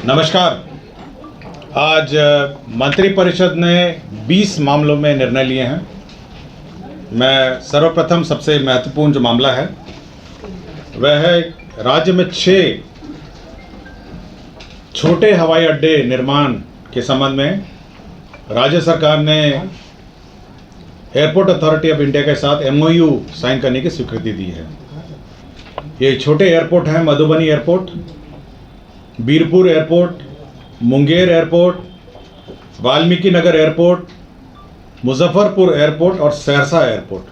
नमस्कार। आज मंत्रिपरिषद ने 20 मामलों में निर्णय लिए हैं। मैं सर्वप्रथम सबसे महत्वपूर्ण जो मामला है वह है राज्य में 6 छोटे हवाई अड्डे निर्माण के संबंध में राज्य सरकार ने एयरपोर्ट अथॉरिटी ऑफ इंडिया के साथ MOU साइन करने की स्वीकृति दी है। ये छोटे एयरपोर्ट हैं Madhubani airport, Birpur airport, Munger airport, Valmiki Nagar airport, Muzaffarpur airport और सहरसा एयरपोर्ट।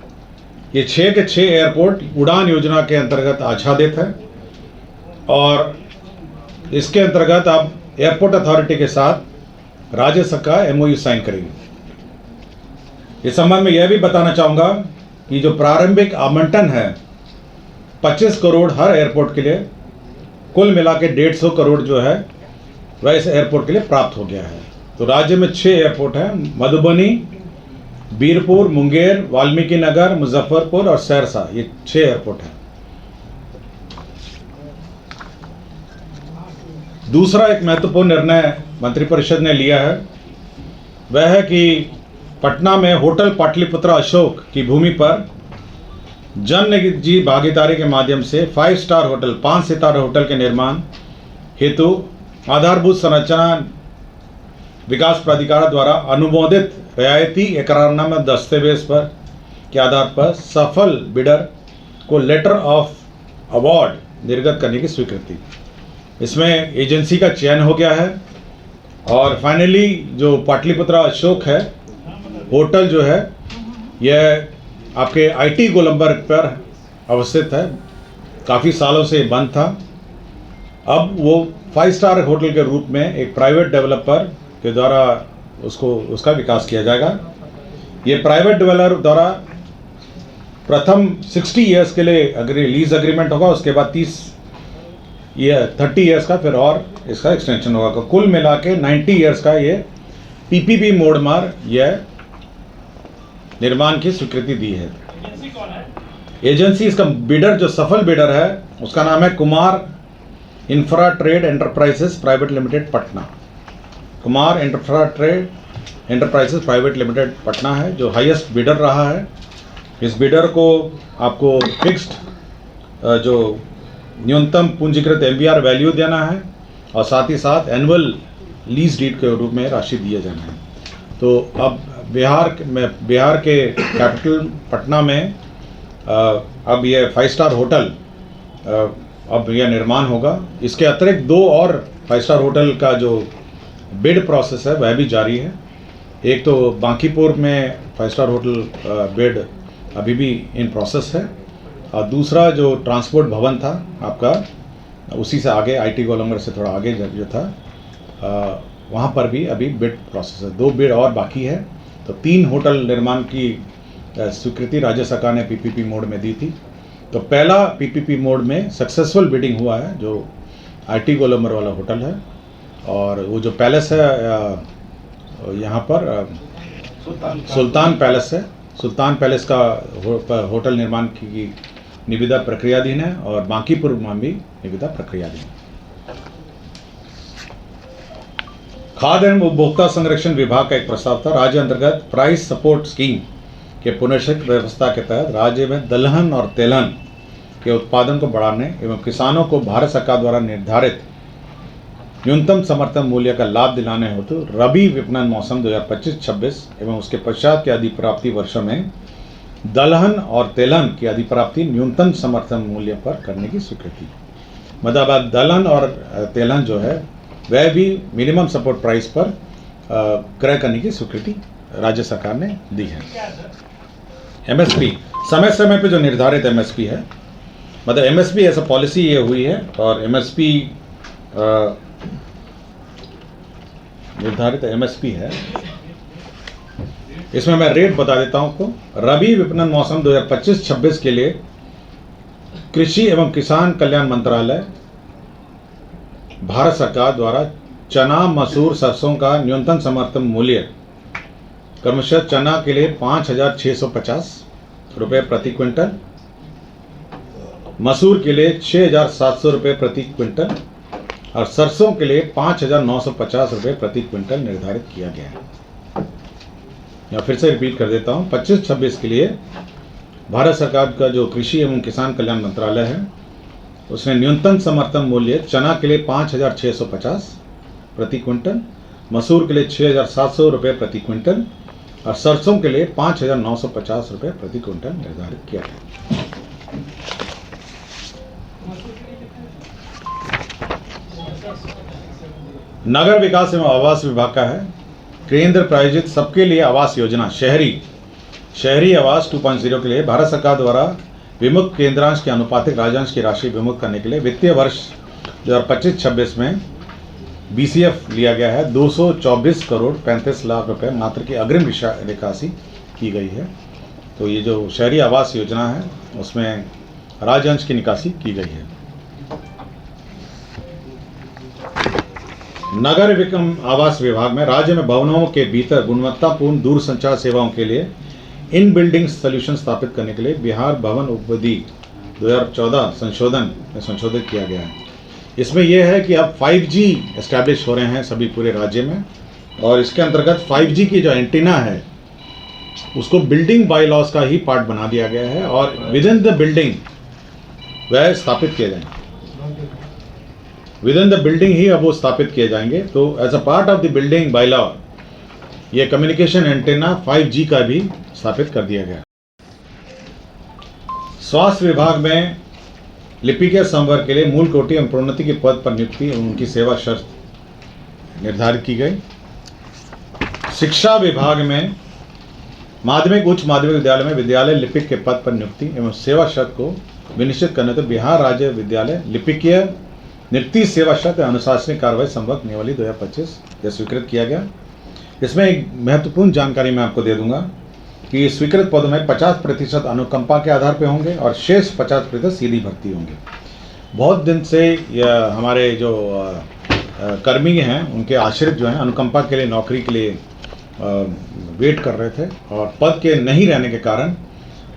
ये 6 के 6 एयरपोर्ट उड़ान योजना के अंतर्गत आच्छादित है और इसके अंतर्गत अब एयरपोर्ट अथॉरिटी के साथ राज्य सरकार MOU साइन करेगी। इस संबंध में यह भी बताना चाहूँगा कि जो प्रारंभिक आवंटन है 25 करोड़ हर एयरपोर्ट के लिए, कुल मिला के 150 करोड़ जो है वह इस एयरपोर्ट के लिए प्राप्त हो गया है। तो राज्य में 6 एयरपोर्ट हैं, मधुबनी, बीरपुर, मुंगेर, वाल्मीकि नगर, मुजफ्फरपुर और सहरसा। ये 6 एयरपोर्ट हैं। दूसरा एक महत्वपूर्ण निर्णय मंत्रिपरिषद ने लिया है वह है कि पटना में होटल पाटलिपुत्रा अशोक की भूमि पर जन निजी भागीदारी के माध्यम से 5 स्टार होटल, 5 सितारा होटल के निर्माण हेतु आधारभूत संरचना विकास प्राधिकार द्वारा अनुमोदित रियायती एकरारनामा दस्तावेज पर के आधार पर सफल बिडर को लेटर ऑफ अवार्ड निर्गत करने की स्वीकृति। इसमें एजेंसी का चयन हो गया है और फाइनली जो पाटलिपुत्रा अशोक है होटल जो है यह आपके IT गोलंबर पर अवस्थित है। काफ़ी सालों से बंद था। अब वो 5 स्टार होटल के रूप में एक प्राइवेट डेवलपर के द्वारा उसका विकास किया जाएगा। ये प्राइवेट डेवलपर द्वारा प्रथम 60 इयर्स के लिए लीज एग्रीमेंट होगा, उसके बाद 30 इयर्स का फिर और इसका एक्सटेंशन होगा। कुल मिला के 90 इयर्स का ये PPP मोड मार यह निर्माण की स्वीकृति दी है। एजेंसी इसका बिडर जो सफल बिडर है उसका नाम है Kumar infra trade enterprises private limited Patna. Kumar infra trade enterprises private limited Patna है जो हाईएस्ट बिडर रहा है। इस बिडर को आपको फिक्स्ड जो न्यूनतम पूंजीकृत MBR वैल्यू देना है और साथ ही साथ एनुअल लीज डीड के रूप में राशि दिया जाना है। तो अब बिहार के कैपिटल पटना में अब यह 5 स्टार होटल अब यह निर्माण होगा। इसके अतिरिक्त 2 और 5 स्टार होटल का जो बिड प्रोसेस है वह भी जारी है। एक तो बांकीपुर में 5 स्टार होटल बिड अभी भी इन प्रोसेस है और दूसरा जो ट्रांसपोर्ट भवन था आपका उसी से आगे IT गोलंबर से थोड़ा आगे जो था वहाँ पर भी अभी बिड प्रोसेस है। 2 बिड और बाकी है। तो 3 होटल निर्माण की स्वीकृति राज्य सरकार ने PPP मोड में दी थी। तो पहला PPP मोड में सक्सेसफुल बिडिंग हुआ है जो IT गोलंबर वाला होटल है और वो जो पैलेस है यहाँ पर सुल्तान पैलेस है। सुल्तान पैलेस का होटल निर्माण की निविदा प्रक्रियाधीन है और बांकीपुर में भी निविदा प्रक्रियाधीन है। खाद्य एवं उपभोक्ता संरक्षण विभाग का एक प्रस्ताव था। राज्य अंतर्गत प्राइस सपोर्ट स्कीम के पुनर्चक्र व्यवस्था के तहत राज्य में दलहन और तेलहन के उत्पादन को बढ़ाने एवं किसानों को भारत सरकार द्वारा निर्धारित न्यूनतम समर्थन मूल्य का लाभ दिलाने हेतु रबी विपणन मौसम 2025-26 एवं उसके पश्चात के अधिप्राप्ति वर्षों में दलहन और तेलहन की अधिप्राप्ति न्यूनतम समर्थन मूल्य पर करने की स्वीकृति। मतलब अब दलहन और तेलहन जो है वह भी मिनिमम सपोर्ट प्राइस पर क्रय करने की स्वीकृति राज्य सरकार ने दी है। MSP समय समय पे जो निर्धारित MSP है, मतलब MSP ऐसा पॉलिसी ये हुई है और MSP निर्धारित MSP है। इसमें मैं रेट बता देता हूँ आपको। रबी विपणन मौसम 2025-26 के लिए कृषि एवं किसान कल्याण मंत्रालय भारत सरकार द्वारा चना, मसूर, सरसों का न्यूनतम समर्थन मूल्य क्रमशः चना के लिए 5,650 रुपये प्रति क्विंटल, मसूर के लिए 6,700 रुपये प्रति क्विंटल और सरसों के लिए 5,950 रुपये प्रति क्विंटल निर्धारित किया गया है। या फिर से रिपीट कर देता हूँ, 25-26 के लिए भारत सरकार का जो कृषि एवं किसान कल्याण मंत्रालय है उसने न्यूनतम समर्थन मूल्य चना के लिए 5,650 प्रति क्विंटल, मसूर के लिए 6,700 रुपये प्रति क्विंटल और सरसों के लिए 5,950 रुपये प्रति क्विंटल निर्धारित किया है। नगर विकास एवं आवास विभाग का है केंद्र प्रायोजित सबके लिए आवास योजना शहरी आवास 2.0 के लिए भारत सरकार द्वारा विमुक्त केंद्रांश के अनुपातिक राज्यांश की राशि विमुक्त करने के लिए वित्तीय वर्ष 2025-26 में BCF लिया गया है। 224 करोड़ 35 लाख रुपए मात्र की अग्रिम निकासी की गई है। तो ये जो शहरी आवास योजना है उसमें राज्यांश की निकासी की गई है। नगर विक्रम आवास विभाग में राज्य में भवनों के भीतर गुणवत्तापूर्ण दूरसंचार सेवाओं के लिए इन बिल्डिंग सॉल्यूशन स्थापित करने के लिए बिहार भवन उपविधि 2014 संशोधन में संशोधित किया गया है। इसमें यह है कि अब 5G एस्टैब्लिश हो रहे हैं सभी पूरे राज्य में और इसके अंतर्गत 5G की जो एंटीना है उसको बिल्डिंग बाय लॉज का ही पार्ट बना दिया गया है और विद इन द बिल्डिंग वह स्थापित किए जाएंगे। विद इन द बिल्डिंग ही अब वो स्थापित किए जाएंगे। तो as a part of the building bylaw ये कम्युनिकेशन एंटेना 5G का भी स्थापित कर दिया गया। स्वास्थ्य विभाग में लिपिकीय संवर्ग के लिए मूल कोटि एवं प्रोन्नति के पद पर नियुक्ति एवं उनकी सेवा शर्त निर्धारित की गई। शिक्षा विभाग में माध्यमिक उच्च माध्यमिक विद्यालय में विद्यालय लिपिक के पद पर नियुक्ति एवं सेवा शर्त को विनिश्चित करने तो बिहार राज्य विद्यालय लिपिकीय नियुक्ति सेवा शर्त अनुशासनिक कार्रवाई संवर्ग नियमावली 2025 यह स्वीकृत किया गया। इसमें एक महत्वपूर्ण जानकारी मैं आपको दे दूंगा कि स्वीकृत पदों में 50% अनुकंपा के आधार पर होंगे और शेष 50% सीधी भर्ती होंगे। बहुत दिन से यह हमारे जो कर्मी हैं उनके आश्रित जो हैं अनुकंपा के लिए नौकरी के लिए वेट कर रहे थे और पद के नहीं रहने के कारण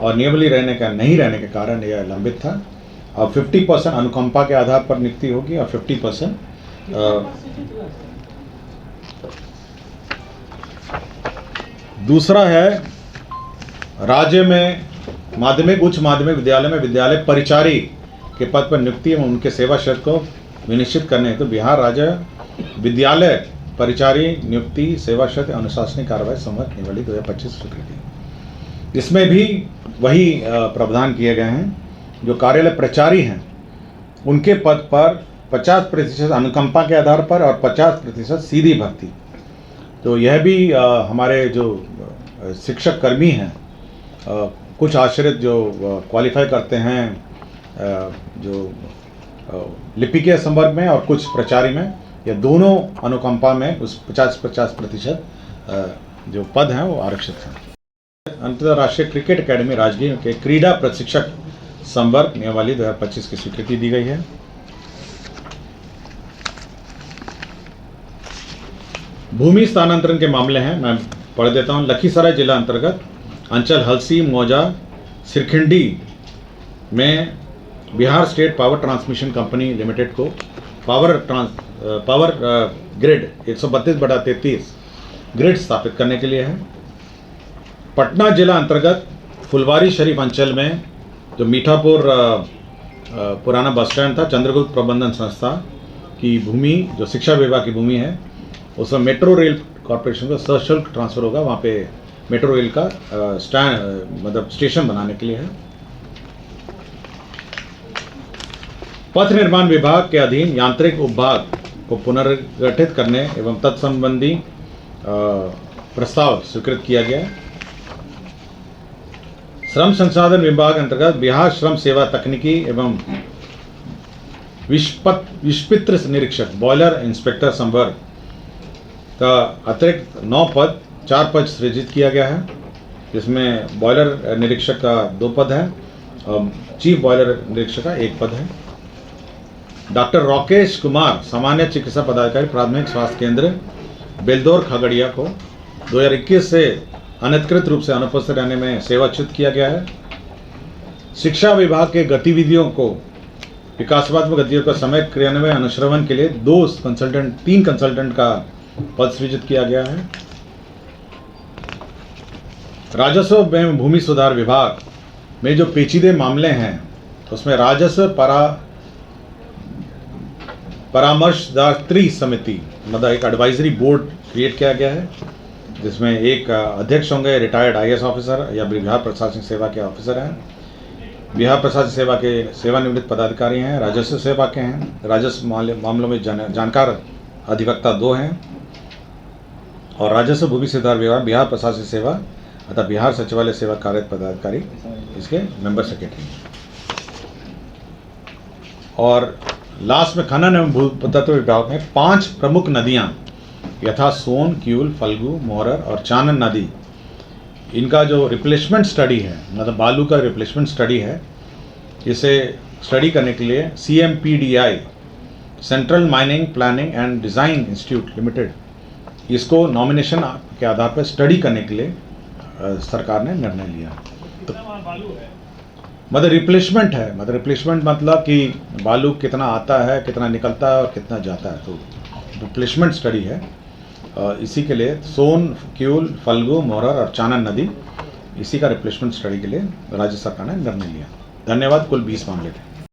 और नियमावली नहीं रहने के कारण यह लंबित था। अब 50% अनुकंपा के आधार पर नियुक्ति होगी और 50% दूसरा है राज्य में माध्यमिक उच्च माध्यमिक विद्यालय में विद्यालय परिचारी के पद पर नियुक्ति एवं उनके सेवा शर्त को विनिश्चित करने हेतु बिहार राज्य विद्यालय परिचारी नियुक्ति सेवा शर्त अनुशासनिक कार्रवाई संवर्ग नियमावली 2025 स्वीकृति। इसमें भी वही प्रावधान किए गए हैं। जो कार्यालय प्रचारी हैं उनके पद पर 50% अनुकंपा के आधार पर और 50% सीधी भर्ती। तो यह भी हमारे जो शिक्षक कर्मी हैं कुछ आश्रित जो क्वालिफाई करते हैं जो लिपिकीय संवर्ग में और कुछ प्रचारी में, ये दोनों अनुकंपा में उस 50% जो पद हैं वो आरक्षित हैं। अंतर्राष्ट्रीय क्रिकेट एकेडमी राजगीर के क्रीड़ा प्रशिक्षक संवर्ग नियमावली 2025 की स्वीकृति दी गई है। भूमि स्थानांतरण के मामले हैं, मैं पढ़ देता हूं। लखीसराय जिला अंतर्गत अंचल हलसी मौजा सिरखिंडी में Bihar state power transmission company limited को पावर ग्रिड 132/33 ग्रिड स्थापित करने के लिए है। पटना जिला अंतर्गत फुलवारी शरीफ अंचल में जो मीठापुर पुराना बस स्टैंड था, चंद्रगुप्त प्रबंधन संस्था की भूमि जो शिक्षा विभाग की भूमि है उसमें मेट्रो रेल कॉरपोरेशन को सशुल्क ट्रांसफर होगा। वहाँ पे मेट्रो रेल का स्टेशन बनाने के लिए है। पथ निर्माण विभाग के अधीन यांत्रिक उपभाग को पुनर्गठित करने एवं तत्संबंधी प्रस्ताव स्वीकृत किया गया। श्रम संसाधन विभाग अंतर्गत बिहार श्रम सेवा तकनीकी एवं विस्पित्र निरीक्षक बॉयलर इंस्पेक्टर संवर्ग का अतिरिक्त 9 पद 4 पद सृजित किया गया है, जिसमें बॉयलर निरीक्षक का 2 पद है और चीफ बॉयलर निरीक्षक का 1 पद है। डॉक्टर राकेश कुमार सामान्य चिकित्सा पदाधिकारी प्राथमिक स्वास्थ्य केंद्र बेलदौर खगड़िया को 2021 से अनधिकृत रूप से अनुपस्थित रहने में सेवाच्युत किया गया है। शिक्षा विभाग के गतिविधियों को विकासात्मक गतिविधियों का समय क्रियान्वयन अनुश्रवण के लिए 3 कंसल्टेंट का पद सृजित किया गया है। राजस्व एवं भूमि सुधार विभाग में जो पेचीदे मामले हैं उसमें राजस्व परामर्शदात्री समिति मतलब एक एडवाइजरी बोर्ड क्रिएट किया गया है, जिसमें एक अध्यक्ष होंगे रिटायर्ड IAS ऑफिसर या बिहार प्रशासनिक सेवा के ऑफिसर हैं, बिहार प्रशासनिक सेवा के सेवानिवृत्त पदाधिकारी हैं, राजस्व सेवा के हैं, राजस्व मामलों में जानकार अधिवक्ता 2 हैं और राजस्व भूमि सुधार विभाग बिहार प्रशासनिक सेवा अतः बिहार सचिवालय सेवा कार्यरत पदाधिकारी इसके मेंबर सेक्रेटरी हैं। और लास्ट में खनन एवं भूतत्व विभाग में 5 प्रमुख नदियां यथा सोन, क्यूल, फल्गु, मोहरर और चानन नदी, इनका जो रिप्लेसमेंट स्टडी है मतलब बालू का रिप्लेसमेंट स्टडी है, इसे स्टडी करने के लिए CMPDI central mining planning and design institute limited इसको नॉमिनेशन के आधार पर स्टडी करने के लिए सरकार ने निर्णय लिया। तो मतलब रिप्लेसमेंट है, मतलब रिप्लेसमेंट मतलब कि बालू कितना आता है, कितना निकलता है और कितना जाता है, तो रिप्लेसमेंट स्टडी है। इसी के लिए सोन, क्यूल, फल्गु, मोहरर और चानन नदी इसी का रिप्लेसमेंट स्टडी के लिए राज्य सरकार ने निर्णय लिया। धन्यवाद। कुल 20 मामले थे।